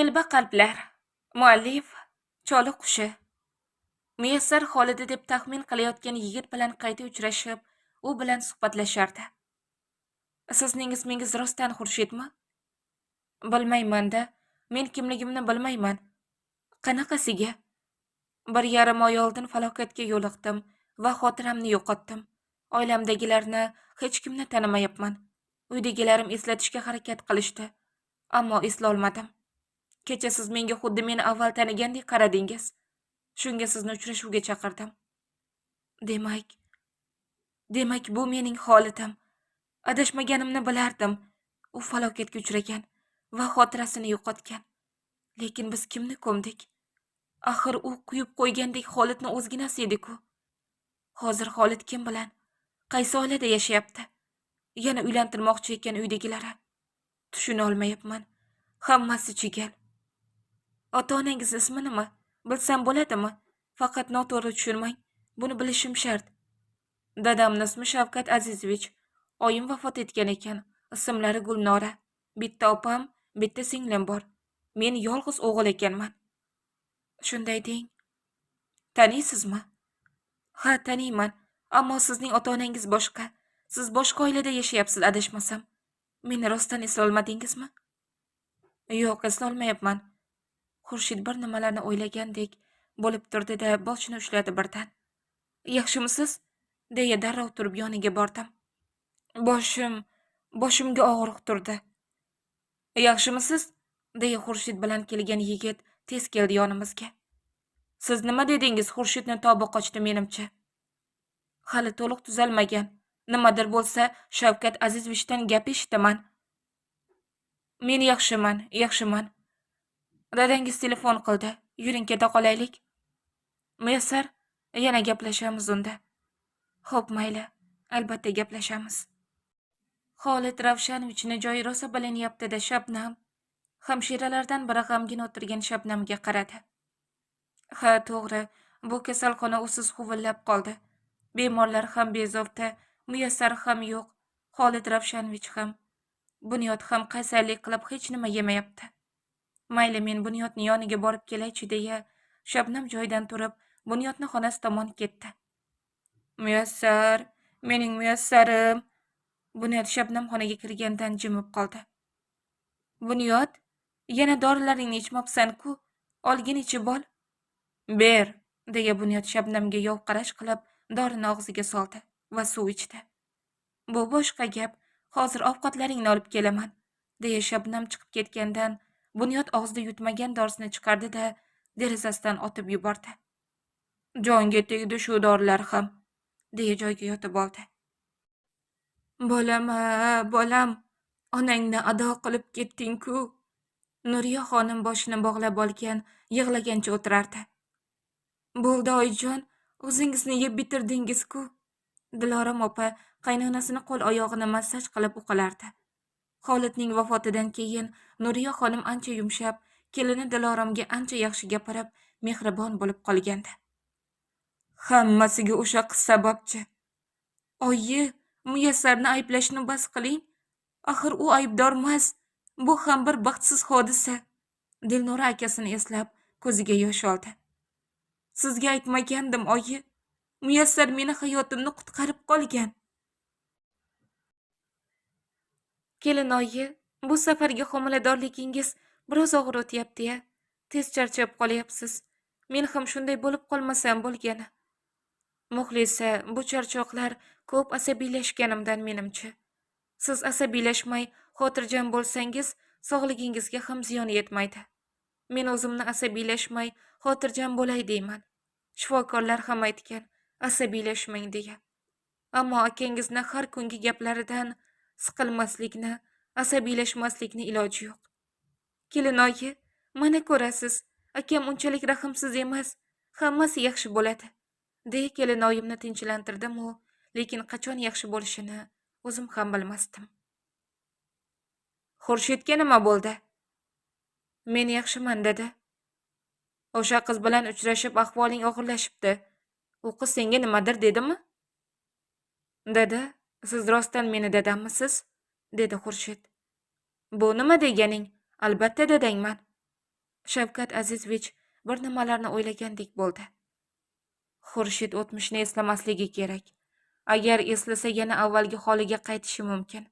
Telba qalblar. Muallif Choli qushi. Muyassar Xolida deb taxmin qilayotgan yigit bilan qayta uchrashib, u bilan suhbatlashardi. Sizning ismingiz rostdan Xurshidmi? Bilmayman-da. Men kimligimni bilmayman. Qanaqasiga? 1,5 oy oldin falokatga yo'liqdim va xotiramni yo'qotdim. Oilamdagilarni hech kimni tanimayapman. Uydagilarim eslatishga harakat qilishdi, ammo eslolmadim. Kecha siz menga xuddi meni avval tanigandek qaradingiz. Shunga sizni uchrashuvga chaqirdim. Demak, bu mening holatim. Adashmaganimni bilardim. U falokatga uchragan va xotirasini yo'qotgan. Lekin biz kimni ko'mdik? Axir u quyib qo'ygandek Xolidni o'zginasi edi-ku. Hozir Xolid kim bilan? Qaysi oilada yashayapti? Yana uylantirmoqchi ekan uydagilari. Tushuna olmayapman. Hammasi chigal. Ota-onangiz ismi nima? Bilsam bo'ladimi? Faqat noto'g'ri tushunmang. Buni bilishim shart. Dadamning ismi Shavkat Azizovich. Oyim vafot etgan ekan. Ismlari Gulnora. Bitta opam, bitta singlim bor. Men yolg'iz o'g'il ekanman. Shunday deng. Taniysizmi? Ha, taniyman. Ammo sizning ota-onangiz boshqa. Siz boshqa oilada yashayapsiz, adashmasam. Meni rostdan eslolmadingizmi? Yo'q, eslolmayapman. Xurshid bir nimalarni o'ylagandek bo'lib turdi-da, boshini ushladi birdan. Yaxshimisiz? deya darrov turib yoniga bordim. Boshimga og'riq turdi. Yaxshimisiz? deya Xurshid bilan kelgan yigit tez keldi yonimizga. Siz nima dedingiz? Xurshidni tobi qochdi menimcha. Hali to'liq tuzalmagan. Nimadir bo'lsa, Shavkat Azizovichdan gap eshitaman. Men yaxshiman. Dadangiz telefon qildi. Yuring keta qolaylik. Muyassar, yana gaplashamiz unda. Xo'p, mayli. Albatta gaplashamiz. Xolid Ravshanovichni joyi rosa bilinyapti-da, Shabnam. Hamshiralardan biri g'amgin o'tirgan Shabnamga qaradi. Ha, to'g'ri. Bu kasalxona usiz huvillab qoldi. Bemorlar ham bezovta, Muyassar ham yo'q, Xolid Ravshanovich ham. Bunyod ham qaysarlik qilib hech nima yemayapti. Mayli, men Bunyodning yoniga borib kelay-chi deya, Shabnam joyidan turib, Bunyodning xonasi tomon ketdi. Muyassar, mening Muyassarim. Bunyod Shabnam xonaga kirgandan jimib qoldi. Bunyod, yana dorilaringni ichmabsan-ku, olgin ichib ol. Ber, deya Bunyod Shabnamga yov qarash qilib, dorini og'ziga soldi va suv ichdi. Bu boshqa gap. Hozir ovqatlaringni olib kelaman, deya Shabnam chiqib ketgandan Bunyod og'zida yutmagan dorisini chiqardi-da, derazasidan otib yubordi. Jonga tegdi shu dorilar ham, deya joyga yotib oldi. Bolam, onangni ado qilib ketding-ku. Nuriya xonim boshini bog'lab olgan, yig'lagancha o'tirardi. Bo'ldi oyijon, o'zingizni yeb bitirdingiz-ku. Diloram opa qaynonasini qo'l oyog'ini massaj qilib uqilardi. Xolidning vafotidan keyin Nuriya xonim ancha yumshab, kelini Diloramga ancha yaxshi gapirib, mehribon bo'lib qolgandi. Hammasiga o'sha qiz sababchi. Oyi, Muyassarni ayblashni bas qiling. Axir u aybdor emas. Bu ham bir baxtsiz hodisa. Dilnora akasini eslab, ko'ziga yosh oldi. Sizga aytmagandim, oyi. Muyassar meni hayotimni qutqarib qolgan. Kelin oyi, bu safargi homiladorligingiz biroz og'ir o'tyapti-ya. Tez charchab qolyapsiz. Men ham shunday bo'lib qolmasam bo'lgani. Muxlisa, bu charchoqlar ko'p asabiylashganimdan menimcha. Siz asabiylashmay, xotirjam bo'lsangiz, sog'ligingizga ham ziyon yetmaydi. Men o'zimni asabiylashmay, xotirjam bo'lay deyman. Shifokorlar ham aytgan, asabiylashmang deya. Ammo akangizni har kungi gaplaridan siqilmaslikni, asabiylashmaslikni iloji yo'q. Kelin oyi, mana ko'rasiz, akam unchalik rahmsiz emas, hammasi yaxshi bo'ladi, deya kelin oyimni tinchlantirdim-u, lekin qachon yaxshi bo'lishini o'zim ham bilmasdim. Xurshidga nima bo'ldi? Men yaxshiman, dedi. O'sha qiz bilan uchrashib ahvoling og'irlashibdi. U qiz senga nimadir dedimi? Dada, siz rostdan meni dadammisiz? Dedi Xurshid. Bu nima deganing? Albatta dadangman. Shavkat Azizovich bir nimalarni o'ylagandek bo'ldi. Xurshid o'tmishni eslamasligi kerak. Agar eslasa yana avvalgi holiga qaytishi mumkin.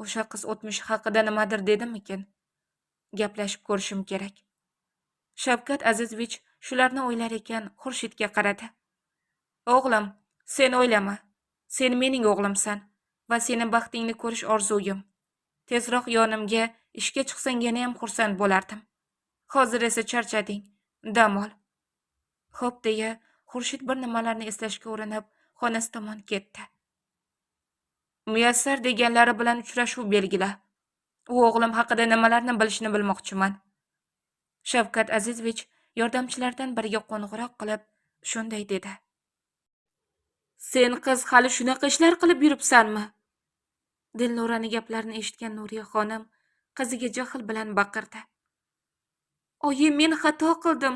O'sha qiz o'tmishi haqida nimadir dedimikin? Gaplashib ko'rishim kerak. Shavkat Azizovich shularni o'ylar ekan Xurshidga qaradi. O'g'lim, sen o'ylama. Sen mening o'g'limsan va seni baxtingni ko'rish orzuyim. Tezroq yonimga ishga chiqsang yana ham xursand bo'lardim. Hozir esa charchading. Dam ol. Xo'p deya Xurshid bir nimalarni eslashga urinib, xonasi tomon ketdi. Muyassar deganlari bilan uchrashuv belgila. U o'g'lim haqida nimalarni bilishni bilmoqchiman. Shavkat Azizovich yordamchilaridan biriga qo'ng'iroq qilib, shunday dedi. Sen qiz hali shunaqa ishlar qilib yuribsanmi? Dilnoraning gaplarini eshitgan Nuriya xonim qiziga jahl bilan baqirdi. Oyi, men xato qildim.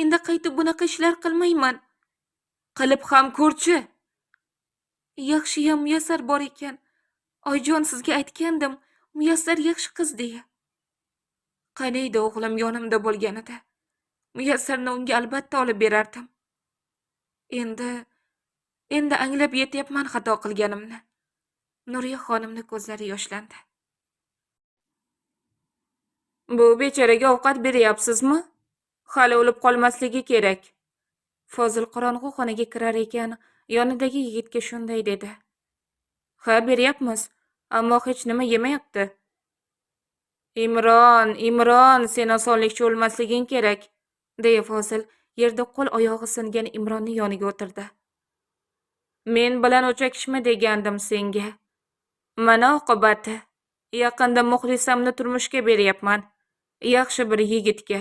Endi qaytib bunaqa ishlar qilmayman. Qilib ham ko'rchi. Yaxshiyam Muyassar bor ekan. Oyjon, sizga aytgandim, Muyassar yaxshi qiz deya. Qaniydi o'g'lim yonimda bo'lganida. Muyassarni unga albatta olib berardim. Endi anglab yetyapman xato qilganimni. Nuriya xonimning ko'zlari yoshlandi. Bu bechoraga ovqat beryapsizmi? Hali o'lib qolmasligi kerak. Fozil qorong'u xonaga kirar ekan, yonidagi yigitga shunday dedi. Ha, beryapmiz, ammo hech nima yemayapti. Imron, sen osonlikcha o'lmasliging kerak, deya Fozil yerda qo'l oyog'i singan Imronning yoniga o'tirdi. Men bilan o'chakishma degandim senga. Mana oqibati. Yaqinda muxlisamni turmushga beryapman. Yaxshi bir yigitga.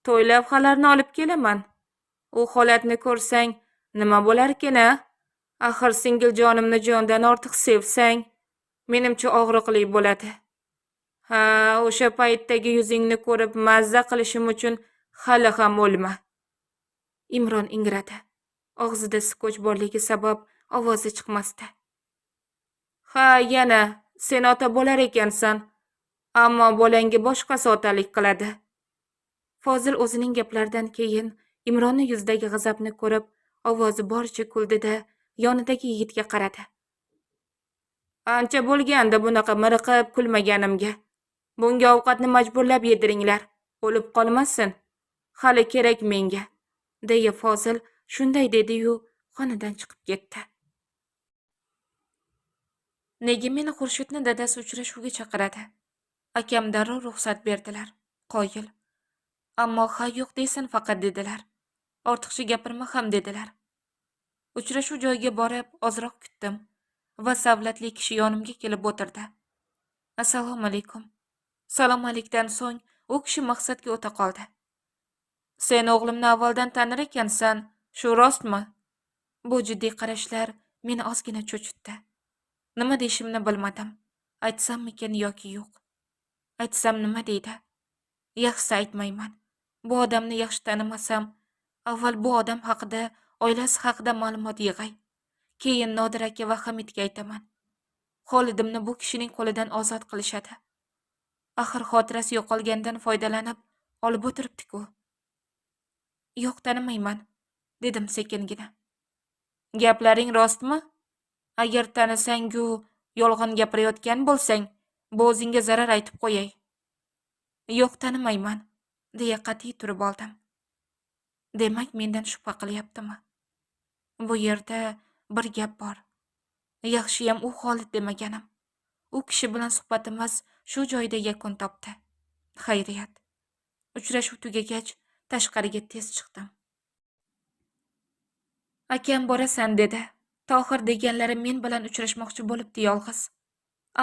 To'y lavhalarini olib kelaman. U holatni ko'rsang, nima bo'larkin-a? Axir singiljonimni jondan ortiq sevsang, menimcha og'riqli bo'ladi. Ha, o'sha paytdagi yuzingni ko'rib mazza qilishim uchun hali ham o'lma. Imron ingradi. Og'zida sikoch borligi sabab ovozi chiqmasdi. Ha, yana sen ota bo'lar ekansan, ammo bolangga boshqasi otalik qiladi. Fozil o'zining gaplaridan keyin Imronning yuzidagi g'azabni ko'rib, ovozi boricha kuldida yonidagi yigitga qaradi. Ancha bo'lganda bunaqa miriqib kulmaganimga. Bunga ovqatni majburlab yediringlar, o'lib qolmasin. Hali kerak menga, deya Fozil shunday dedi-yu, xonadan chiqib ketdi. Nega meni Xurshidning dadasi uchrashuvga chaqiradi? Akam darrov ruxsat berdilar. Qoyil. Ammo ha yo'q deysan faqat dedilar. Ortiqcha gapirma ham dedilar. Uchrashuv joyiga borib ozroq kutdim va savlatli kishi yonimga kelib o'tirdi. Assalomu alaykum. Salom alikdan so'ng u kishi maqsadga o'ta qoldi. Sen o'g'limni avvaldan tanir ekansan, shu rostmi? Bu jiddiy qarashlar meni ozgina cho'chitdi. Nima deyishimni bilmadim. Aytsammikin yoki yo'q. Aytsam nima deydi? Yaxshisi aytmayman. Bu odamni yaxshi tanimasam, avval bu odam haqida, oilasi haqida ma'lumot yig'ay. Keyin Nodir aka va Hamidga aytaman. Xolidimni bu kishining qo'lidan ozod qilishadi. Axir xotirasi yo'qolgandan foydalanib olib o'tiribdi-ku. Yo'q, tanimayman, dedim sekingina. Gaplaring rostmi? Agar tanisang-ku yolg'on gapirayotgan bo'lsang, bu o'zingga zarar aytib qo'yay. Yo'q, tanimayman, deya qat'iy turib oldim. Demak, mendan shubha qilyaptimi? Bu yerda bir gap bor. Yaxshiyam u Xolid demaganim. U kishi bilan suhbatimiz shu joyda yakun topdi. Xayriyat. Uchrashuv tugagach, tashqariga tez chiqdim. Akam borasan dedi. Tohir deganlari men bilan uchrashmoqchi bo'libdi yolg'iz.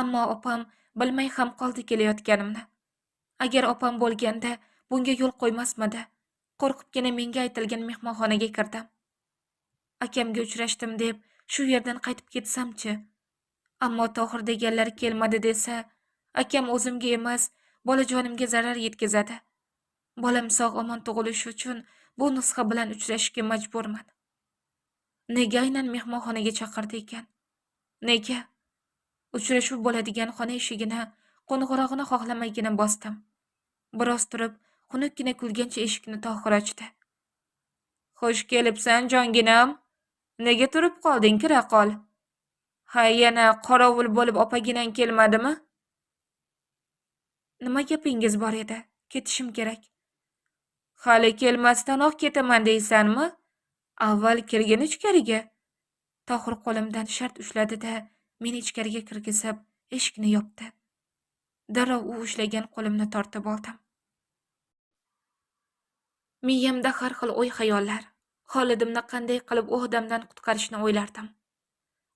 Ammo opam bilmay ham qoldi kelayotganimni. Agar opam bo'lganda bunga yo'l qo'ymasmidi. Qo'rqibgina menga aytilgan mehmonxonaga kirdim. Akamga uchrashdim deb shu yerdan qaytib ketsam-chi. Ammo Tohir deganlari kelmadi desa, akam o'zimga emas, bolajonimga zarar yetkazadi. Bolam sog'-omon tug'ilishi uchun bu nusxa bilan uchrashishga majburman. Nega aynan mehmonxonaga chaqirdi ekan? Nega? Uchrashuv bo'ladigan xona eshigini, qo'ng'irog'ini xohlamaygina bosdim. Biroz turib, Xunukkina kulgancha eshikni Tohir ochdi. Xush kelibsan, jonginam. Nega turib qolding, kira qol. Ha, yana qorovul bo'lib opaginang kelmadimi? Nima gapingiz bor edi? Ketishim kerak. Hali kelmasdanoq ketaman deysanmi? Avval kirgin ichkariga. Tohir qo'limdan shart ushladi-da, meni ichkariga kirgizib, eshikni yopdi. Darrov u ushlagan qo'limni tortib oldim. Miyamda har xil o'y-xayollar. Xolidimni qanday qilib u odamdan qutqarishni o'ylardim.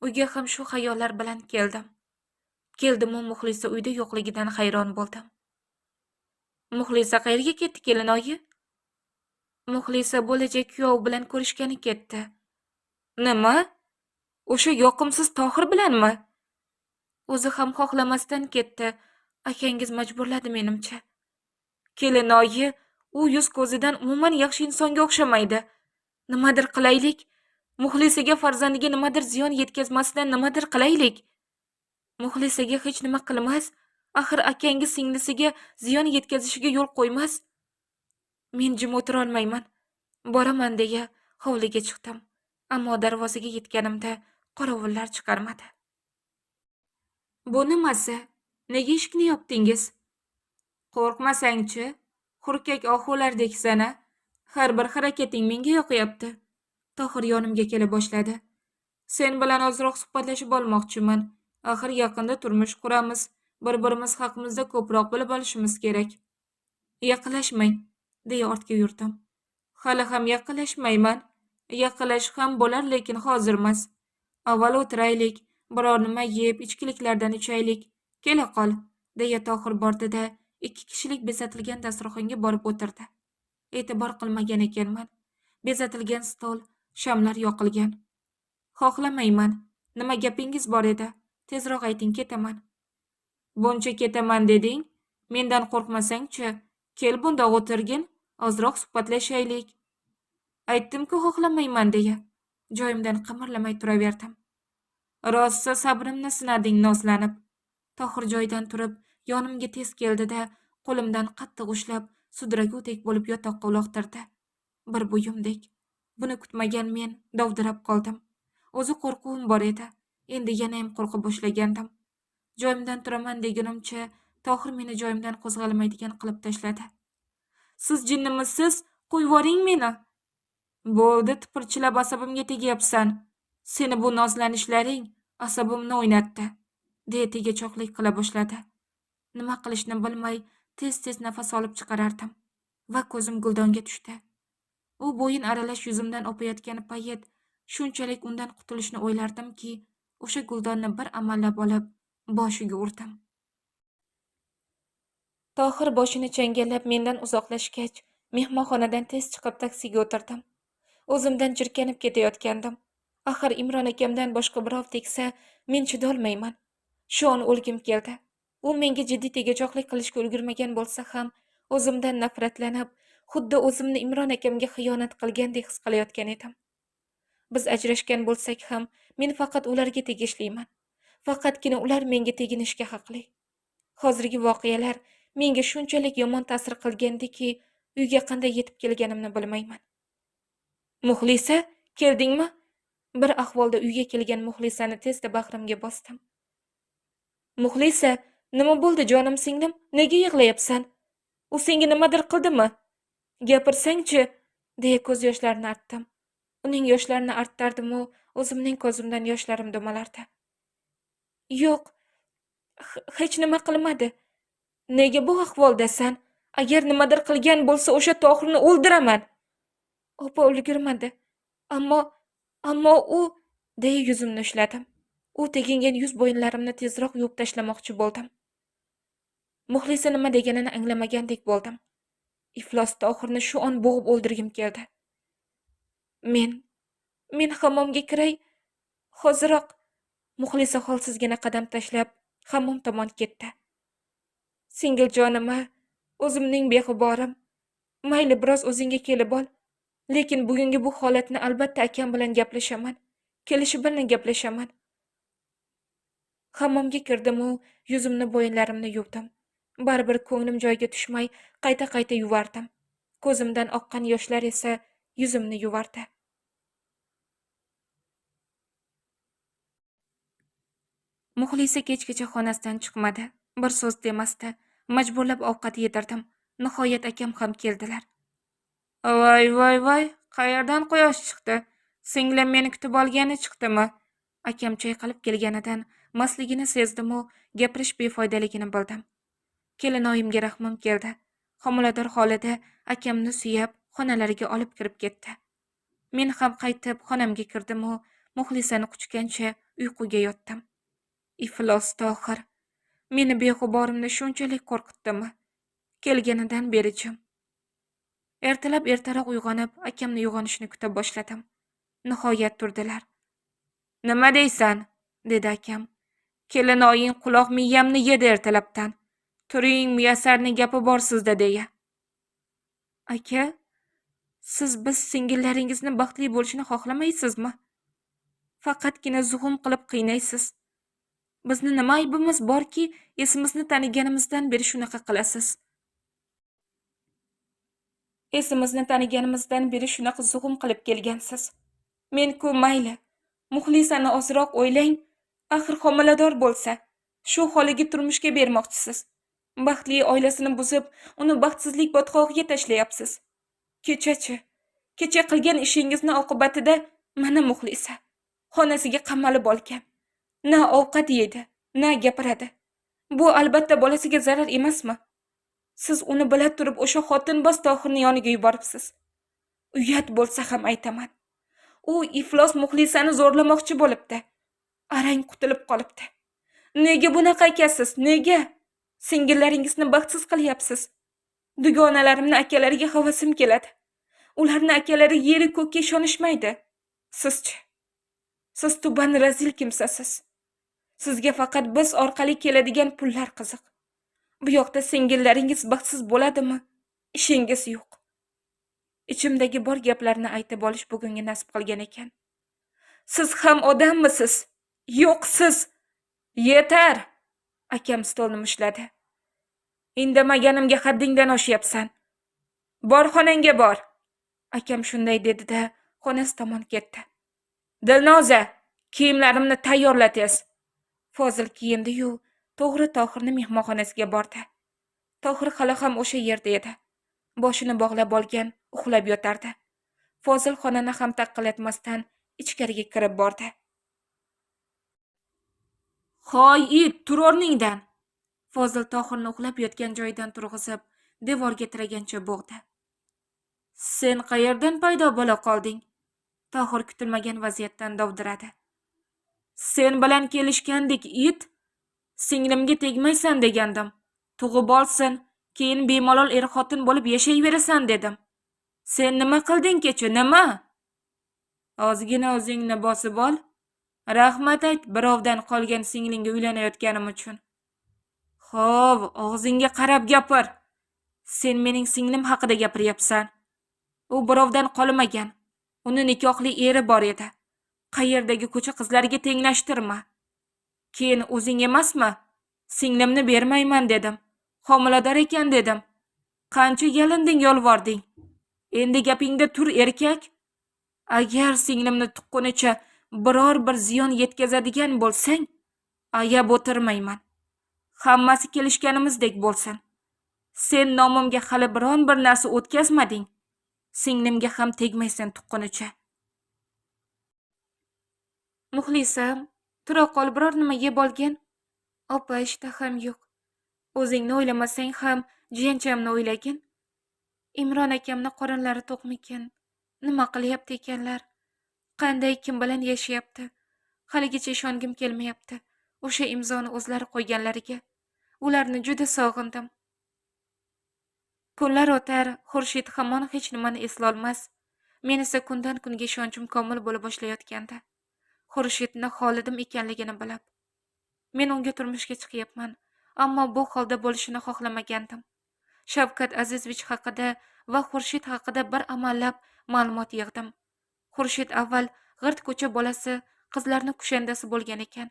Uyga ham shu xayollar bilan keldim. Keldim-u Muxlisa uyda yo'qligidan hayron bo'ldim. Muxlisa qayerga ketdi, kelinoyi? Muxlisa bo'lajak kuyov bilan ko'rishgani ketdi. Nima? O'sha yoqimsiz Tohir bilanmi? O'zi ham xohlamasdan ketdi. Akangiz majburladi menimcha. Kelinoyi, u yuz ko'zidan umuman yaxshi insonga o'xshamaydi. Nimadir qilaylik. Muxlisaga farzandiga nimadir ziyon yetkazmasdan nimadir qilaylik. Muxlisaga hech nima qilmas. Axir akangiz singlisiga ziyon yetkazishiga yo'l qo'ymas. Men jim o'tira olmayman. Boraman deya hovliga chiqdim. Ammo darvozaga yetganimda qorovullar chiqarmadi. Bu nimasi? Nega eshikni yopdingiz? Qo'rqmasang-chi, hurkak oxulardek-sana. Har bir harakating menga yoqyapti. Tohir yonimga kela boshladi. Sen bilan ozroq suhbatlashib olmoqchiman. Axir yaqinda turmush quramiz. Bir-birimiz haqimizda ko'proq bilib olishimiz kerak. Yaqinlashmang, deya ortga yurdim. Hali ham yaqinlashmayman. Yaqinlash ham bo'lar, lekin hozirmas. Avval o'tiraylik, biror nima yeb, ichkiliklardan ichaylik. Kela qol, deya Tohir bordi-da, 2 kishilik bezatilgan dasturxonga borib o'tirdi. E'tibor qilmagan ekanman. Bezatilgan stol, shamlar yoqilgan. Xohlamayman. Nima gapingiz bor edi? Tezroq ayting, ketaman. Buncha ketaman deding? Mendan qo'rqmasang-chi, kel bunda o'tirgin, ozroq suhbatlashaylik. Aytdim-ku xohlamayman deya. Joyimdan qimirlamay turaverdim. Rostsa sabrimni sinading nozlanib. Tohir joydan turib, yonimga tez keldi-da, qo'limdan qattiq ushlab, sudragudek bo'lib yotoqqa uloqtirdi. Bir buyumdek. Buni kutmagan men dovdirab qoldim. O'zi qo'rquvim bor edi. Endi yana ham qo'rqa boshlagandim. Joyimdan turaman degunimcha, Tohir meni joyimdan qo'zg'almaydigan qilib tashladi. Siz jinnimisiz? Qo'yvoring meni. Bo'ldi, tipirchilab asabimga tegyapsan. Seni bu nozlanishlaring asabimni o'ynatdi, deya tegachoqlik qila boshladi. Nima qilishni bilmay, tez-tez nafas olib chiqarardim va ko'zim guldonga tushdi. U bo'yin aralash yuzimdan o'payotgan payt shunchalik undan qutulishni o'ylardimki, o'sha guldonni bir amallab olib, boshiga urdim. Tohir boshini changallab mendan uzoqlashgach, mehmonxonadan tez chiqib taksiga o'tirdim. O'zimdan jirkanib ketayotgandim. Axir Imron akamdan boshqa birov tegsa, men chidolmayman. Shu on o'lgim keldi. U menga jiddiy tegachoqlik qilishga ulgurmagan bo'lsa ham, o'zimdan nafratlanib, xuddi o'zimni Imron akamga xiyonat qilgandek his qilayotgan edim. Biz ajrashgan bo'lsak ham, men faqat ularga tegishliman. Faqatgina ular menga teginishga haqli. Hozirgi voqealar menga shunchalik yomon ta'sir qilgandiki, uyga qanday yetib kelganimni bilmayman. Muxlisa, keldingmi? Bir ahvolda uyga kelgan Muxlisani tezda bag'rimga bosdim. Muxlisa, nima bo'ldi jonim singlim? Nega yig'layapsan? U senga nimadir qildimi? Gapirsang-chi, deya ko'z yoshlarini artdim. Uning yoshlarini arttardim-u, o'zimning ko'zimdan yoshlarim dumalardi. Yo'q, hech nima qilmadi. Nega bu ahvoldasan? Agar nimadir qilgan bo'lsa, o'sha Tohirni o'ldiraman. Opa ulgurmadi. Ammo u, deya yuzimni ushladim. U tegingan yuz bo'yinlarimni tezroq yuvib tashlamoqchi bo'ldim. Muxlisa nima deganini anglamagandek bo'ldim. Iflos Tohirni shu on bo'g'ib o'ldirgim keldi. Men hammomga kiray. Hoziroq. Muxlisa holsizgina qadam tashlab, hammom tomon ketdi. Singiljonim-a, o'zimning beg'uborim. Mayli, biroz o'zingga kelib ol. Lekin bugungi bu holatni albatta akam bilan gaplashaman. Kelishi bilan gaplashaman. Hammomga kirdim-u, yuzimni bo'yinlarimni yuvdim. Baribir ko'nglim joyiga tushmay, qayta yuvardim. Ko'zimdan oqqan yoshlar esa yuzimni yuvardi. Muxlisa kechgacha xonasidan chiqmadi. Bir so'z demasdi. Majburlab ovqat yedirdim. Nihoyat akam ham keldilar. Voy, qayerdan quyosh chiqdi? Singlim meni kutib olgani chiqdimi? Akam chayqalib kelganidan mastligini sezdim-u, gapirish befoydaligini bildim. Kelinoyimga rahmim keldi. Homilador holida akamni suyab, xonalariga olib kirib ketdi. Men ham qaytib xonamga kirdim-u, Muxlisani quchgancha uyquga yotdim. Iflos Tohir. Meni beg'uborimni shunchalik qo'rqitdimi? Kelganidan beri jim. Ertalab ertaroq uyg'onib, akamni uyg'onishini kuta boshladim. Nihoyat turdilar. Nima deysan? Dedi akam. Kelinoying quloq miyamni yedi ertalabdan. Turing, Muyassarning gapi bor sizda deya. Aka, siz biz singillaringizni baxtli bo'lishini xohlamaysizmi? Faqatgina zug'um qilib qiynaysiz. Bizni nima aybimiz borki, esimizni taniganimizdan beri shunaqa qilasiz? Esimizni taniganimizdan beri shunaqa zug'um qilib kelgansiz. Men-ku mayli. Muxlisani ozroq o'ylang. Axir homilador bo'lsa, shu holiga turmushga bermoqchisiz. Baxtli oilasini buzib, uni baxtsizlik botqog'iga tashlayapsiz. Kecha qilgan ishingizni oqibatida mana Muxlisa xonasiga qamalib olgan. Na ovqat yeydi, na gapiradi. Bu albatta bolasiga zarar emasmi? Siz uni bila turib o'sha xotinboz Tohirni yoniga yuboribsiz. Uyat bo'lsa ham aytaman. U iflos Muxlisani zo'rlamoqchi bo'libdi. Arang qutilib qolibdi. Nega bunaqa akasiz? Nega? Singillaringizni baxtsiz qilyapsiz. Dugonalarimni akalariga havasim keladi. Ularni akalari yeri ko'kka ishonishmaydi. Sizchi? Siz tuban razil kimsasiz. Sizga faqat biz orqali keladigan pullar qiziq. Bu yoqda singillaringiz baxtsiz bo'ladimi? Ishingiz yo'q. Ichimdagi bor gaplarni aytib olish bugunga nasib qilgan ekan. Siz ham odammisiz? Yo'qsiz. Yetar. Akam stolni mushladi. Indamaganimga haddingdan oshyapsan. Bor xonangga bor. Akam shunday dedi-da, xonasi tomon ketdi. Dilnoza, kiyimlarimni tayyorla tez. Fozil kiyindi-yu, to'g'ri Tohirning mehmonxonasiga bordi. Tohir hali ham o'sha yerda edi. Boshini bog'lab olgan, uxlab yotardi. Fozil xonani ham taqillatmasdan ichkariga kirib bordi. Hoy it, tur o'rningdan. Fozil Tohirni uxlab yotgan joyidan turg'izib, devorga tiragancha bo'g'di. Sen qayerdan paydo bo'la qolding? Tohir kutilmagan vaziyatdan dovdiradi. Sen bilan kelishgandik it. Singlimga tegmaysan degandim. Tug'ib olsin, keyin bemalol er-xotin bo'lib yashayverasan dedim. Sen nima qilding kecha, nima? Ozgina o'zingni bosib ol. Rahmat ayt birovdan qolgan singlingga uylanayotganim uchun. Xo'p, og'zingga qarab gapir. Sen mening singlim haqida gapiryapsan. U birovdan qolmagan. Uni nikohli eri bor edi. Qayerdagi ko'cha qizlariga tenglashtirma. Keyin o'zing emasmi? Singlimni bermayman dedim. Homilador ekan dedim. Qancha yalinding, yolvording. Endi gapingda tur erkak. Agar singlimni tuqqunicha biror bir ziyon yetkazadigan bo'lsang, ayab o'tirmayman. Hammasi kelishganimizdek bo'lsin. Sen nomimga hali biron bir narsa o'tkazmading. Singlimga ham tegmaysan tuqqunicha. Muxlisam, tura qol, biror nima yeb olgin. Opa, ishtaham yo'q. O'zingni o'ylamasang ham jiyanchamni o'ylagin. Imron akamni qorinlari to'qmikin. Nima qilyapti ekanlar? Qanday kim bilan yashayapti? Haligacha ishongim kelmayapti. O'sha imzoni o'zlari qo'yganlariga. Ularni juda sog'indim. Kunlar o'tar, Xurshid hamon hech nimani eslolmas. Men esa kundan kunga ishonchim komil bo'la boshlayotgandi. Xurshidni Xolidim ekanligini bilib. Men unga turmushga chiqyapman, ammo bu holda bo'lishini xohlamagandim. Shavkat Azizovich haqida va Xurshid haqida bir amallab ma'lumot yig'dim. Xurshid avval g'irt ko'cha bolasi, qizlarni kushandasi bo'lgan ekan.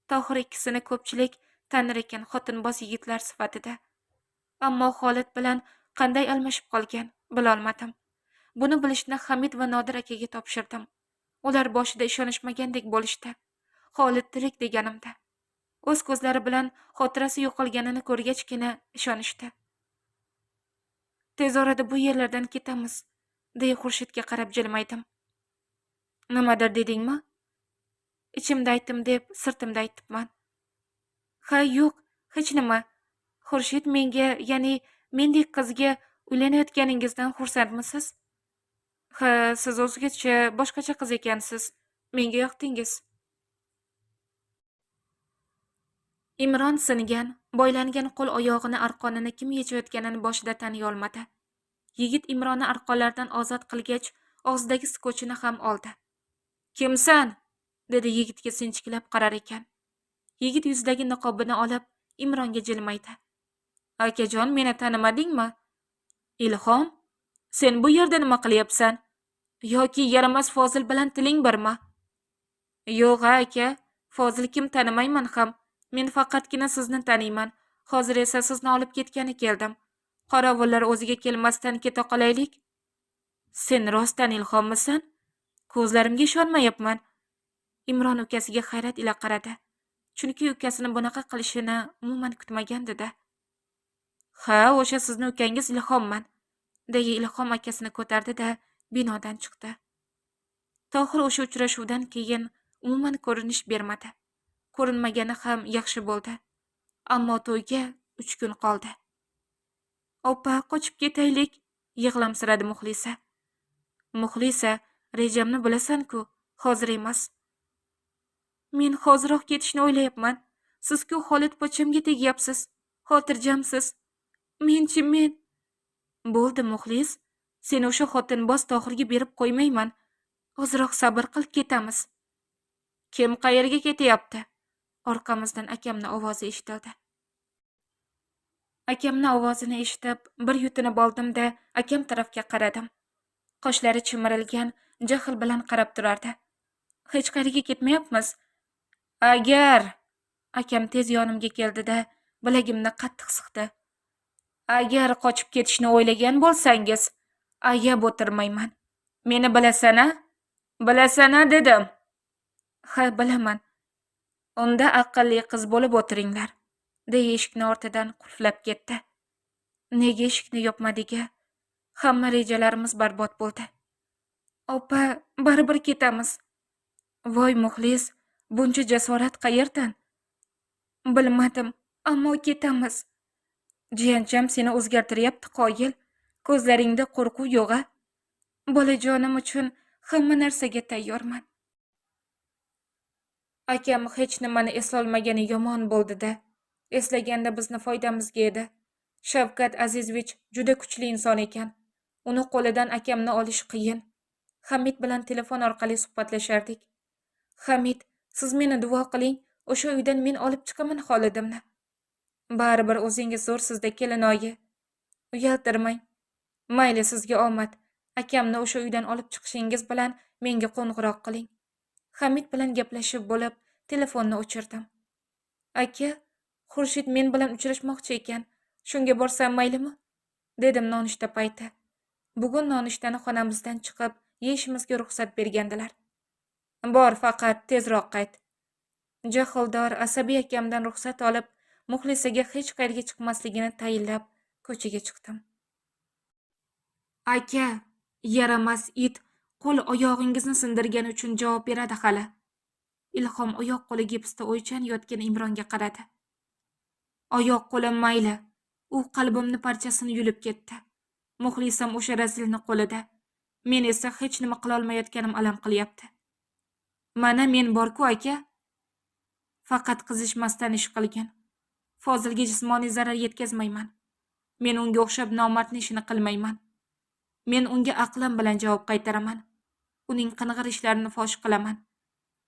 Tohir ikkisini ko'pchilik tanir ekan xotinboz yigitlar sifatida. Ammo Xolid bilan qanday almashib qolgan, bilolmadim. Buni bilishni Hamid va Nodir akaga topshirdim. Ular boshida ishonishmagandek bo'lishdi. Xolid tirik deganimda. O'z ko'zlari bilan xotirasi yo'qolganini ko'rgachgina ishonishdi. Tez orada bu yerlardan ketamiz, deya Xurshidga qarab jilmaydim. Nimadir dedingmi? Ichimda aytdim deb sirtimda aytibman. Ha, yo'q, hech nima. Xurshid menga, ya'ni mendek qizga uylanayotganingizdan xursandmisiz? Ha, siz o'zgacha, boshqacha qiz ekansiz. Menga yoqdingiz. Imron singan, boylangan qo'l oyog'ini arqonini kim yechayotganini boshida taniy olmadi. Yigit Imronni arqonlardan ozod qilgach, og'zidagi skochini ham oldi. "Kimsan?" dedi yigitga sinchiklab qarar ekan. Yigit yuzidagi niqobini olib, Imronga jilmaydi. "Akajon, meni tanimadingmi?" "Ilhom, sen bu yerda nima qilyapsan? Yoki yaramas Fozil bilan tiling birmi?" "Yo'q, aka, Fozil kim tanimayman ham. Men faqatgina sizni taniyman. Hozir esa sizni olib ketgani keldim. Qorovullar o'ziga kelmasdan keta qolaylik." "Sen rostdan Ilhommisan? Ko'zlarimga ishonmayapman." Imron ukasiga hayrat ila qaradi. Chunki ukasini bunaqa qilishini umuman kutmagandi-da. "Ha, o'sha sizni ukangiz Ilhomman", deya Ilhom akasini ko'tardi-da, binodan chiqdi. Tohir o'sha uchrashuvdan keyin umuman ko'rinish bermadi. Ko'rinmagani ham yaxshi bo'ldi. Ammo to'yga 3 kun qoldi. "Opa, qochib ketaylik", yig'lamsiradi Muxlisa. "Muxlisa, rejamni bilasan-ku, hozir emas." "Men hoziroq ketishni o'ylayapman. Siz-ku Xolid pochimga tegyapsiz. Xotirjamsiz. Men. Bo'ldi, Muxlis. Seni o'sha xotinboz Tohirga berib qo'ymayman. Ozroq sabr qil, ketamiz." "Kim qayerga ketyapti?" Orqamizdan akamni ovozi eshitildi. Akamni ovozini eshitib, bir yutinib oldim-da, akam tarafga qaradim. Qoshlari chimirilgan, jahl bilan qarab turardi. "Hech qayerga ketmayapmiz. Agar..." Akam tez yonimga keldi-da, bilagimni qattiq siqdi. "Agar qochib ketishni o'ylagan bo'lsangiz, ayab o'tirmayman. Meni bilasan-a? Bilasan-a dedim." "Ha, bilaman." "Unda aqlli qiz bo'lib o'tiringlar", deya eshikni ortidan qulflab ketdi. Nega eshikni yopmadik-a? Hamma rejalarimiz barbod bo'ldi. "Opa, baribir ketamiz." "Voy Muxlis, buncha jasorat qayerdan?" "Bilmadim, ammo ketamiz." "Jiyancham seni o'zgartiryapti, qoyil. Ko'zlaringda qo'rquv yo'q-a?" "Bolajonim uchun hamma narsaga tayyorman." Akam hech nimani eslolmagani yomon bo'ldi-da. Eslaganda bizni foydamizga edi. Shavkat Azizovich juda kuchli inson ekan. Uni qo'lidan akamni olish qiyin. Hamid bilan telefon orqali suhbatlashardik. "Hamid, siz meni duo qiling, o'sha uydan men olib chiqaman Xolidimni." "Baribir o'zingiz zo'rsizda, kelinoyi. Uyaltirmang. Mayli, sizga omad. Akamni o'sha uydan olib chiqishingiz bilan menga qo'ng'iroq qiling." Hamid bilan gaplashib bo'lib, telefonni o'chirdim. "Aka, Xurshid men bilan uchrashmoqchi ekan. Shunga borsam maylimi?" dedim nonushta payti. Bugun nonushtani xonamizdan chiqib, yeyishimizga ruxsat bergandilar. "Bor, faqat tezroq qayt." Jahldor asabiy akamdan ruxsat olib, Muxlisaga hech qayerga chiqmasligini tayinlab, ko'chaga chiqdim. "Aka, yaramas it qo'l oyog'ingizni sindirgani uchun javob beradi hali." Ilhom oyoq qo'li gipsda o'ychan yotgan Imronga qaradi. "Oyoq qo'lim mayli, u qalbimni parchasini yulib ketdi. Muxlisam o'sha razilni qo'lida. Men esa hech nima qila olmayotganim alam qilyapti. Mana men bor-ku, aka. Faqat qizishmasdan ish qilgan. Fozilga jismoniy zarar yetkazmayman. Men unga o'xshab nomardni ishini qilmayman. Men unga aqlim bilan javob qaytaraman. Uning qing'ir ishlarini fosh qilaman.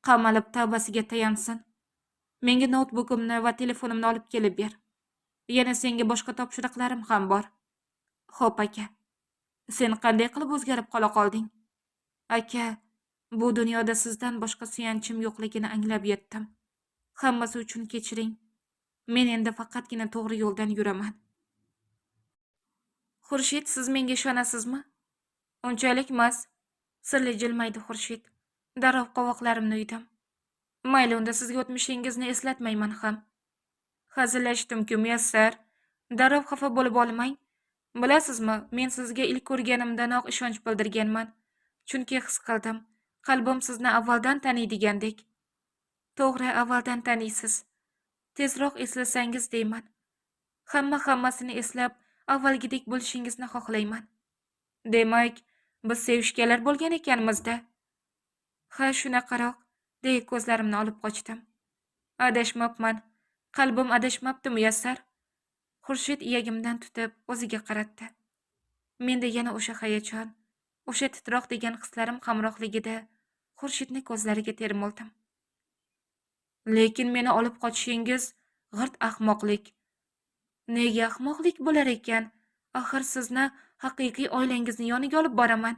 Qamalib tavbasiga tayansin. Menga notebookimni va telefonimni olib kelib ber. Yana senga boshqa topshiriqlarim ham bor." "Xo'p, aka. Sen qanday qilib o'zgarib qola qolding?" "Aka, bu dunyoda sizdan boshqa suyanchim yo'qligini anglab yetdim. Hammasi uchun kechiring. Men endi faqatgina to'g'ri yo'ldan yuraman." Xurshid, siz menga ishonasizmi? Unchalikmas. Sirli jilmaydi Xurshid. Darrov qovoqlarimni uydim. Mayli, unda sizga o'tmishingizni eslatmayman ham. Hazillashdim-ku, Muyassar. Darrov xafa bo'lib olmang. Bilasizmi, men sizga ilk ko'rganimdanoq ishonch bildirganman. Chunki his qildim. Qalbim sizni avvaldan taniydigandek. To'g'ri, avvaldan taniysiz. Tezroq eslasangiz deyman. Hammasini eslab, avvalgidek bo'lishingizni xohlayman. Demak, biz sevishganlar bo'lgan ekanmiz-da. Ha, shunaqaroq, deya ko'zlarimni olib qochdim. Adashmabman. Qalbim adashmabdi, Muyassar. Xurshid iyagimdan tutib o'ziga qaratdi. Menda yana o'sha hayajon, o'sha titroq degan hislarim hamrohligida Xurshidni ko'zlariga termildim. Lekin meni olib qochishingiz g'irt ahmoqlik. Nega ahmoqlik bo'lar ekan? Axir sizni haqiqiy oilangizni yoniga olib boraman.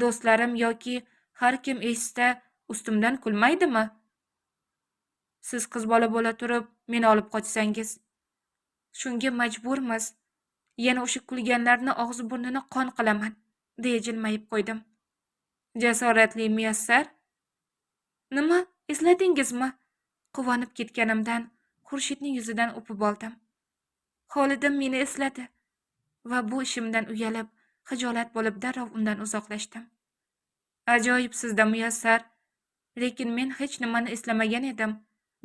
Do'stlarim yoki har kim eshitsa ustimdan kulmaydimi? Siz qiz bola bo'la turib meni olib qochsangiz, shunga majburmiz. Yana o'sha kulganlarni og'zi burnini qon qilaman, deya jilmayib qo'ydim. Jasoratli Muyassar. Nima, esladingizmi? Quvonib ketganimdan Xurshidning yuzidan o'pib oldim. Xolidim meni esladi va bu ishimdan uyalib, xijolat bo'lib darrov undan uzoqlashdim. Ajoyib sizda, Muyassar. Lekin men hech nimani eslamagan edim,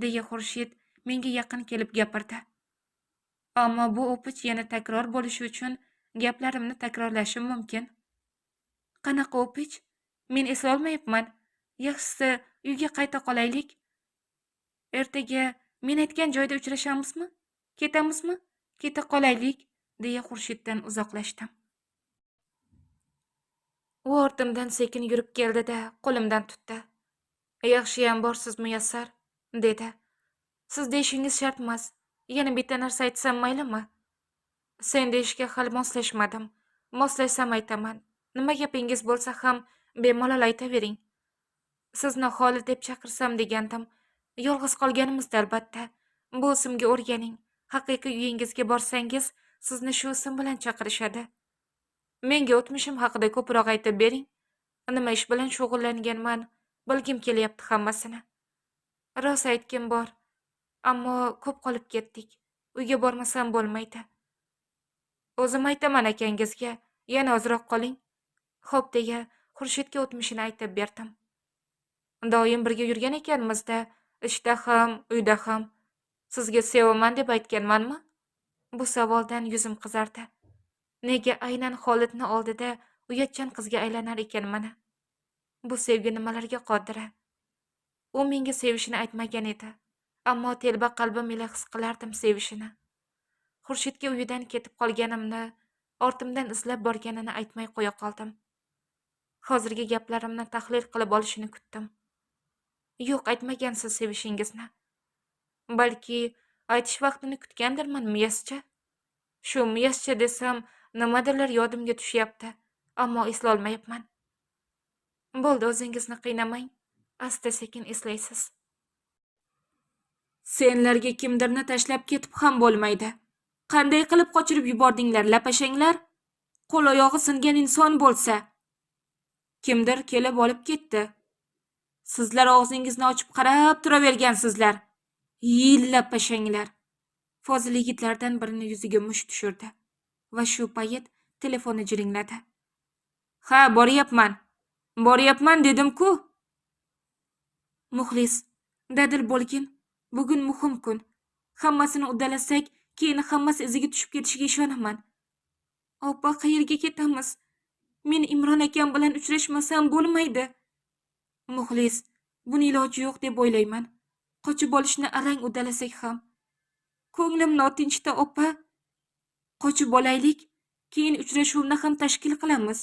deya Xurshid menga yaqin kelib gapirdi. Ammo bu o'pich yana takror bo'lishi uchun gaplarimni takrorlashim mumkin. Qanaqa o'pich? Men eslolmayapman. Yaxshisi, uyga qayta qolaylik. Ertaga men aytgan joyda uchrashamizmi? Ketamizmi? Keta qolaylik, deya Xurshiddan uzoqlashdim. U ortimdan sekin yurib keldi-da, qo'limdan tutdi. Yaxshiyam borsiz, Muyassar, dedi. Siz deyishingiz shart emas. Yana bitta narsa aytsam maylimi? Sen deyishga hali moslashmadim. Moslashsam aytaman. Nima gapingiz bo'lsa ham bemalol aytavering. Sizni Xoli deb chaqirsam degandim. Yolg'iz qolganimizda albatta. Bu ismga o'rganing. Haqiqiy uyingizga borsangiz, sizni shu ism bilan chaqirishadi. Menga o'tmishim haqida ko'proq aytib bering. Nima ish bilan shug'ullanganman, bilgim kelyapti hammasini. Rost aytgim bor, ammo ko'p qolib ketdik. Uyga bormasam bo'lmaydi. O'zim aytaman akangizga, yana ozroq qoling. Xo'p, deya Xurshidga o'tmishini aytib berdim. Doim birga yurgan ekanmiz-da, ishda ham, uyda ham. Sizga sevaman deb aytganmanmi? Bu savoldan yuzim qizardi. Nega aynan Xolidni oldida uyatchan qizga aylanar ekanman? Bu sevgi nimalarga qodira? U menga sevishini aytmagan edi, ammo telba qalbim ila his qilardim sevishini. Xurshidga uyidan ketib qolganimni, ortimdan izlab borganini aytmay qo'ya qoldim. Hozirgi gaplarimni tahlil qilib olishini kutdim. Yo'q, aytmagansiz sevishingizni. Balki aytish vaqtini kutgandirman, Miyascha. Shu Miyascha desam, nimadirlar yodimga tushyapti, ammo eslolmayapman. Bo'ldi, o'zingizni qiynamang. Asta-sekin eslaysiz. Senlarga kimdirni tashlab ketib ham bo'lmaydi. Qanday qilib qochirib yubordinglar, lapashanglar? Qo'l oyog'i singan inson bo'lsa, kimdir kelib olib ketdi. Sizlar og'zingizni ochib qarab turavergansizlar. Lapashanglar. Fozil yigitlardan birini yuziga musht tushirdi va shu payt telefoni jiringladi. Ha, boryapman dedim-ku. Muxlis, dadil bo'lgin. Bugun muhim kun. Hammasini uddalasak, keyin hammasi iziga tushib ketishiga ishonaman. Oppa, qayerga ketamiz? Men Imron akam bilan uchrashmasam bo'lmaydi. Muxlis, buni iloji yo'q deb o'ylayman. Qochib olishni arang uddalasak ham. Ko'nglim notinchda, oppa. Qochib olaylik, keyin uchrashuvni ham tashkil qilamiz.